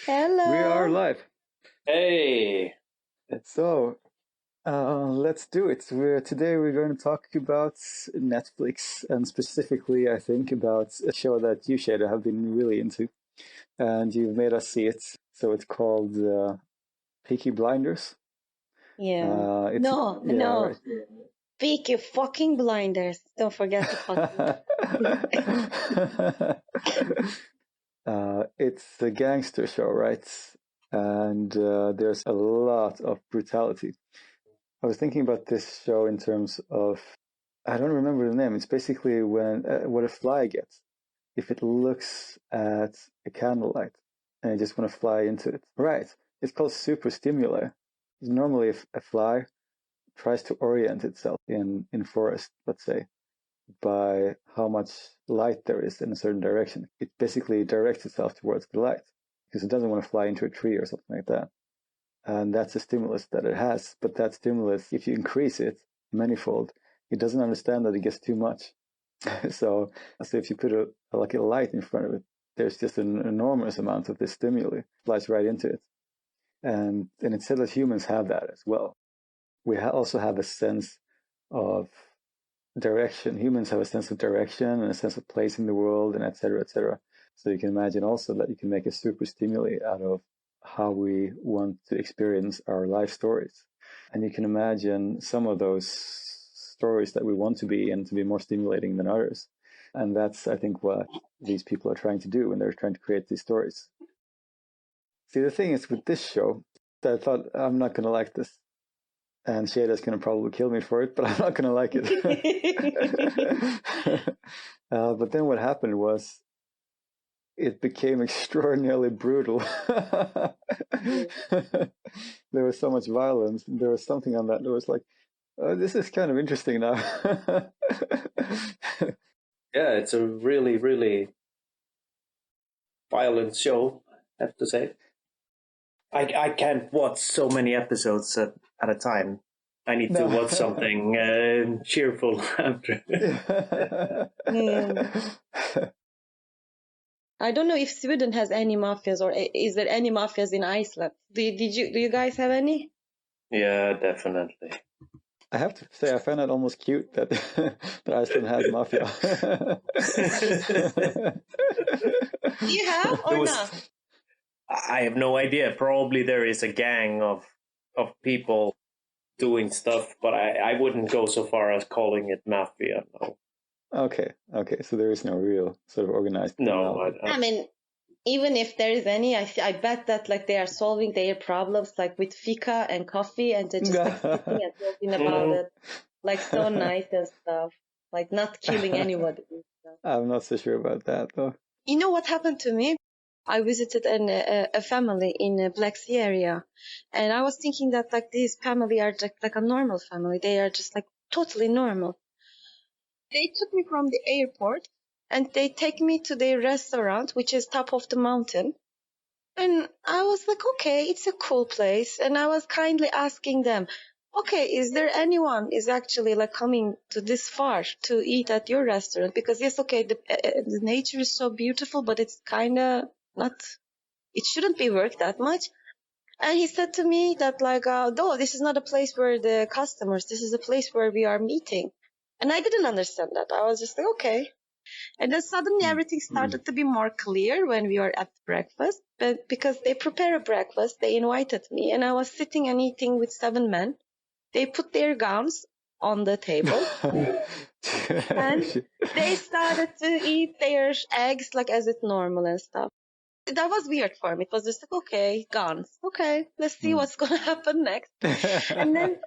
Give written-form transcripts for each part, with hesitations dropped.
We are Hello. live. Hey, So let's do it. Today we're going to talk about Netflix, and specifically, I think, about a show that you, Shada, have been really into, and you've made us see it. So it's called Peaky Blinders. Yeah. It's No, yeah, no. right. Peaky fucking blinders. Don't forget the fucking. It's a gangster show, right? And there's a lot of brutality. I was thinking about this show in terms of, I don't remember the name. It's basically when what a fly gets if it looks at a candlelight and you just want to fly into it. Right. It's called super stimuli. Normally, if a fly tries to orient itself in forest, let's say, by how much light there is in a certain direction, it basically directs itself towards the light because it doesn't want to fly into a tree or something like that. And that's the stimulus that it has. But that stimulus, if you increase it manifold, it doesn't understand that it gets too much. so if you put a light in front of it, there's just an enormous amount of this stimuli flies right into it. And it said that humans have that as well. We also have a sense of direction. Humans have a sense of direction and a sense of place in the world, and et cetera, et cetera. So you can imagine also that you can make a super stimuli out of how we want to experience our life stories. And you can imagine some of those stories that we want to be and to be more stimulating than others. And that's, I think, what these people are trying to do when they're trying to create these stories. See, the thing is with this show, that I thought, I'm not going to like this. And Shada's going to probably kill me for it, but I'm not going to like it. But then what happened was it became extraordinarily brutal. There was so much violence. There was something on that was like, oh, this is kind of interesting now. yeah, it's a really, really violent show, I have to say. I can't watch so many episodes at a time. I need to watch something cheerful after. I don't know if Sweden has any mafias, or is there any mafias in Iceland? Do you guys have any? Yeah, definitely. I have to say, I find it almost cute that that Iceland has mafia. Do you have or not? I have no idea. Probably there is a gang of people doing stuff, but I wouldn't go so far as calling it mafia. No. Okay. So there is no real sort of organized. No, I mean, even if there is any, I bet that like they are solving their problems like with fika and coffee, and they're just like sitting and talking about it, like so nice and stuff, like not killing anybody. I'm not so sure about that though. You know what happened to me? I visited a family in a Black Sea area, and I was thinking that like this family are just like a normal family. They are just like totally normal. They took me from the airport and they take me to their restaurant, which is top of the mountain. And I was like, okay, it's a cool place. And I was kindly asking them, okay, is there anyone is actually like coming to this far to eat at your restaurant? Because yes, okay, the nature is so beautiful, but it's kind of not, it shouldn't be worth that much. And he said to me that like, no, this is not a place where the customers, this is a place where we are meeting. And I didn't understand that. I was just like, okay. And then suddenly everything started to be more clear when we were at breakfast. But because they prepare a breakfast, they invited me, and I was sitting and eating with 7 men. They put their gowns on the table and they started to eat their eggs like as it's normal and stuff. That was weird for me. It was just like, okay, guns. Okay, let's see what's going to happen next. And then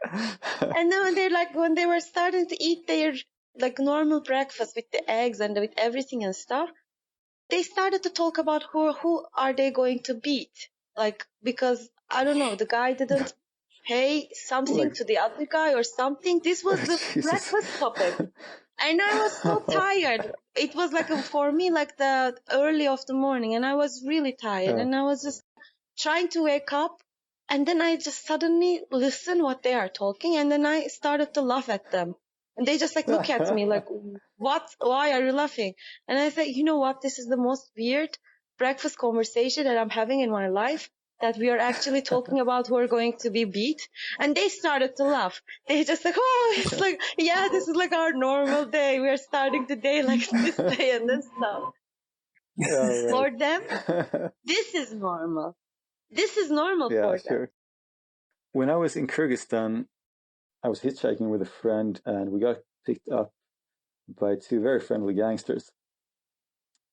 when they were starting to eat their like normal breakfast with the eggs and with everything and stuff, they started to talk about who are they going to beat. Like, because I don't know, the guy didn't pay something to the other guy or something. This was the breakfast topic. And I was so tired. It was like for me like the early of the morning, and I was really tired, and I was just trying to wake up, and then I just suddenly listen what they are talking, and then I started to laugh at them, and they just like look at me like, what? Why are you laughing? And I said, you know what? This is the most weird breakfast conversation that I'm having in my life, that we are actually talking about who are going to be beat. And they started to laugh. They just like, oh, it's like, yeah, this is like our normal day. We are starting the day like this day and this stuff. Right. For them, this is normal. This is normal Yeah, for them. sure. When I was in Kyrgyzstan, I was hitchhiking with a friend, and we got picked up by two very friendly gangsters.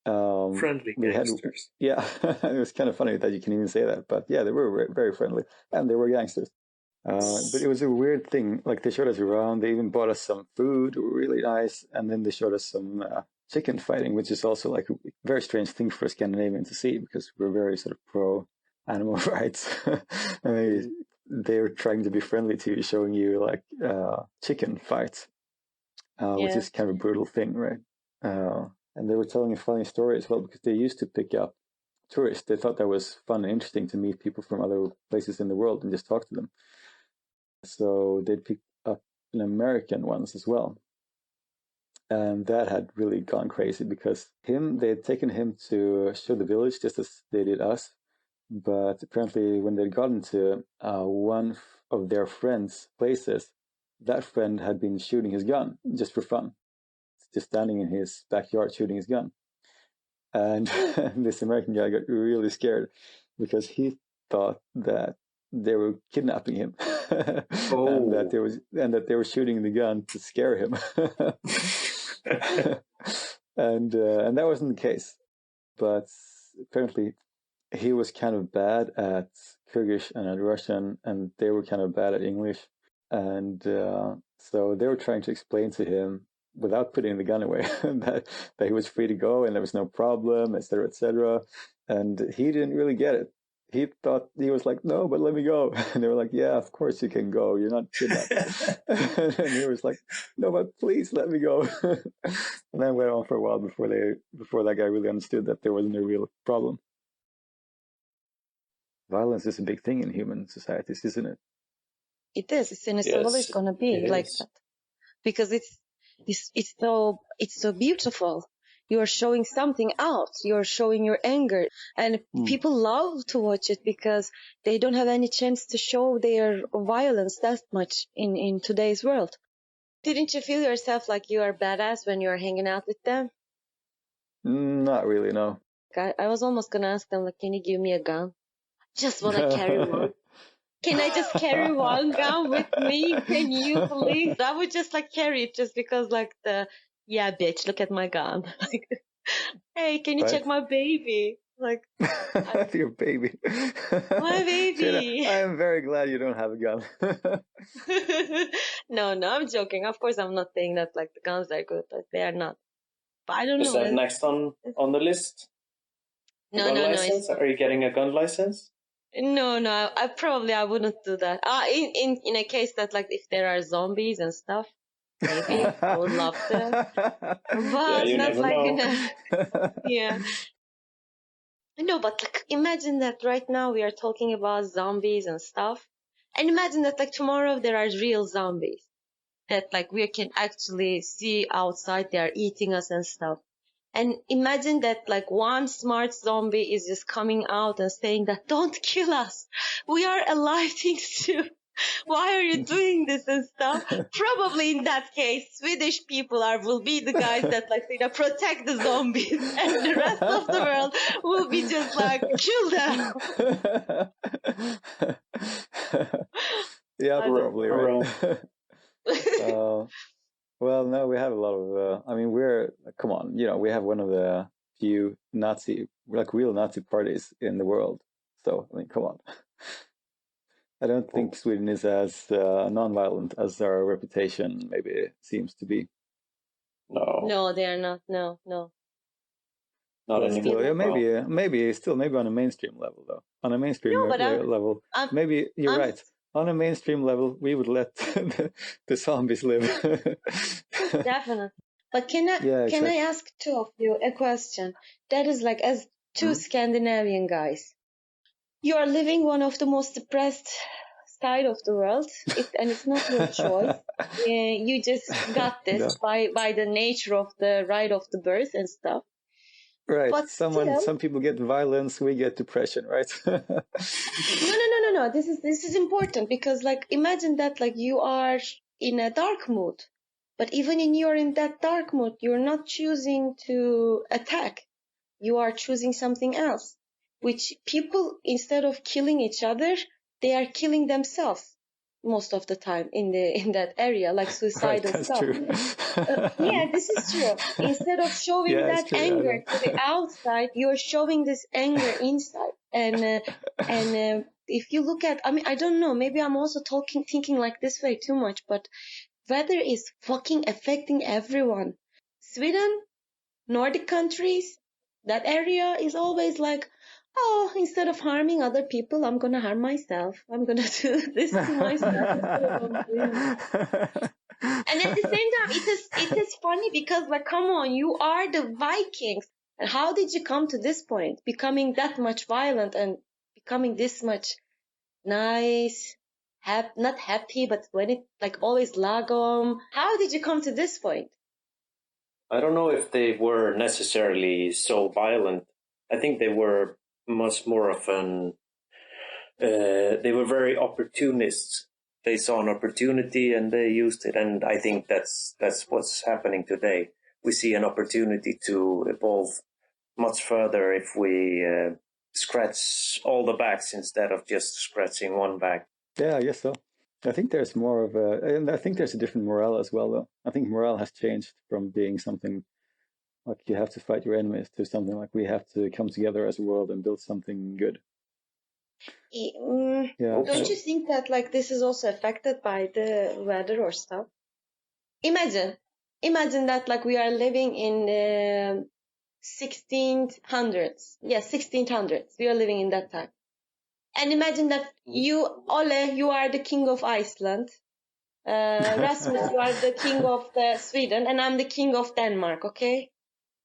Friendly gangsters. Yeah, it was kind of funny that you can even say that, but yeah, they were very friendly, and they were gangsters. But it was a weird thing. Like, they showed us around. They even bought us some food, really nice, and then they showed us some chicken fighting, which is also like a very strange thing for a Scandinavian to see, because we're very sort of pro animal rights. And they're trying to be friendly to you, showing you like chicken fights, which is kind of a brutal thing, right? And they were telling a funny story as well, because they used to pick up tourists. They thought that was fun and interesting to meet people from other places in the world and just talk to them. So they'd pick up an American ones as well. And that had really gone crazy, because they had taken him to show the village, just as they did us. But apparently when they'd gotten to one of their friends' places, that friend had been shooting his gun just for fun. Just standing in his backyard shooting his gun. And this American guy got really scared, because he thought that they were kidnapping him. And that they were shooting the gun to scare him. And that wasn't the case. But apparently he was kind of bad at Kyrgyz and at Russian, and they were kind of bad at English. And so they were trying to explain to him, without putting the gun away, that he was free to go and there was no problem, etc., etc. And he didn't really get it. He thought, he was like, no, but let me go. And they were like, yeah, of course you can go. You're not kidnapped. And he was like, no, but please let me go. And that went on for a while before that guy really understood that there wasn't a real problem. Violence is a big thing in human societies, isn't it? It is. It's always going to be like that, because it's so beautiful. You are showing something out. You are showing your anger, and people love to watch it, because they don't have any chance to show their violence that much in today's world. Didn't you feel yourself like you are badass when you are hanging out with them? Not really, no. I was almost gonna ask them, like, can you give me a gun? Just wanna carry one. Can I just carry one gun with me? Can you please? I would just like carry it, just because, like, yeah, bitch, look at my gun. Like, hey, can you check my baby? Like, your baby. My baby. Jenna, I am very glad you don't have a gun. No, I'm joking. Of course, I'm not saying that like the guns are good, but they are not. But I don't know. Is that next on the list? No. Are you getting a gun license? No, I wouldn't do that. In a case that, like, if there are zombies and stuff, maybe I would love to. But not like yeah. No, but like, imagine that right now we are talking about zombies and stuff, and imagine that like tomorrow there are real zombies that like we can actually see outside. They are eating us and stuff. And imagine that like one smart zombie is just coming out and saying that, don't kill us. We are alive things too. Why are you doing this and stuff? Probably in that case, Swedish people will be the guys that like protect the zombies, and the rest of the world will be just like, kill them. Yeah, probably, right? Well, no, we have a lot of, come on, we have one of the few real Nazi parties in the world. So, I mean, come on. I don't think Sweden is as non-violent as our reputation maybe seems to be. No, they are not. No. Not anymore. Still, maybe on a mainstream level, though. On a mainstream level, maybe you're right. On a mainstream level, we would let the zombies live. Definitely. But can I ask two of you a question? That is like, as two Scandinavian guys, you are living one of the most depressed side of the world, and it's not your choice. You just got this by the nature of the right of the birth and stuff. Right. But still, Some people get violence, we get depression, right? no. This is important because like imagine that like you are in a dark mood, but even in you're in that dark mood, you're not choosing to attack. You are choosing something else, which people, instead of killing each other, they are killing themselves most of the time in that area, like Right, suicidal that's stuff. true. Yeah, this is true. Instead of showing Yeah, it's that true. I anger know. to the outside, you're showing this anger inside. And if you look at, I mean, I don't know, maybe I'm also thinking like this way too much, but weather is fucking affecting everyone. Sweden, Nordic countries, that area is always like, oh, instead of harming other people, I'm gonna harm myself. I'm gonna do this to myself instead of doing. And at the same time, it is funny because like, come on, you are the Vikings. And how did you come to this point, becoming that much violent and becoming this much nice, not happy, but when it like always lagom? How did you come to this point? I don't know if they were necessarily so violent. I think they were much more of an. They were very opportunists. They saw an opportunity and they used it, and I think that's what's happening today. We see an opportunity to evolve much further if we scratch all the backs instead of just scratching one back. Yeah, I guess so. I think there's more of and I think there's a different morale as well, though. I think morale has changed from being something like you have to fight your enemies to something like we have to come together as a world and build something good. Yeah. Don't you think that like this is also affected by the weather or stuff? Imagine that like we are living in 1600s. Yeah, 1600s. We are living in that time. And imagine that you, Ole, you are the king of Iceland. Rasmus, you are the king of Sweden, and I'm the king of Denmark, okay?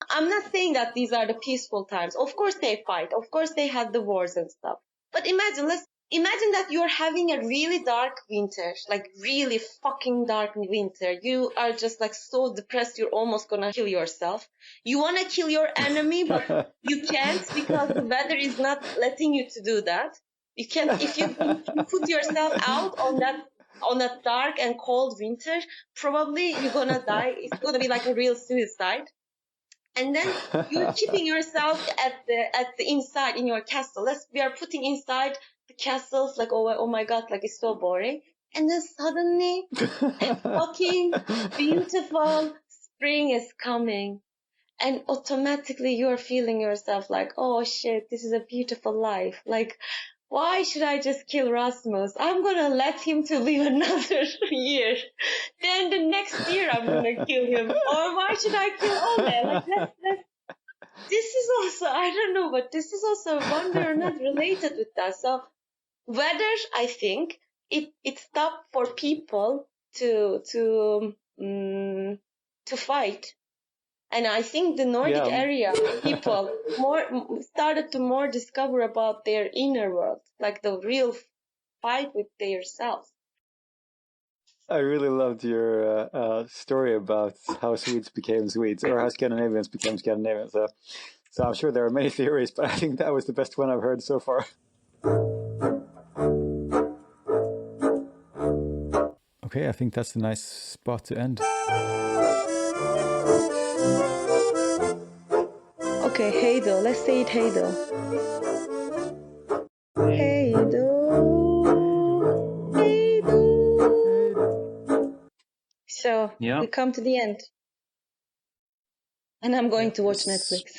I'm not saying that these are the peaceful times. Of course they fight. Of course they have the wars and stuff. But imagine that you're having a really dark winter, like really fucking dark winter. You are just like so depressed you're almost gonna kill yourself. You wanna kill your enemy, but you can't because the weather is not letting you to do that. You can't, if you put yourself out on that dark and cold winter, probably you're gonna die. It's gonna be like a real suicide. And then you're keeping yourself at the inside in your castle. We are putting inside the castles like, oh my god, like it's so boring. And then suddenly a fucking beautiful spring is coming. And automatically you're feeling yourself like, oh shit, this is a beautiful life. Like, why should I just kill Rasmus? I'm gonna let him to live another year. Then the next year I'm gonna kill him. Or why should I kill Ole? Like, let's. This is also, I don't know, but this is also wonder or not related with that. So whether I think it stopped for people to fight. And I think the Nordic area people started to more discover about their inner world, like the real fight with themselves. I really loved your story about how Swedes became Swedes, or how Scandinavians became Scandinavians. So I'm sure there are many theories, but I think that was the best one I've heard so far. Okay, I think that's a nice spot to end. Okay, Heido. Let's say it Heido. Heido. So, we come to the end. And I'm going to watch Netflix.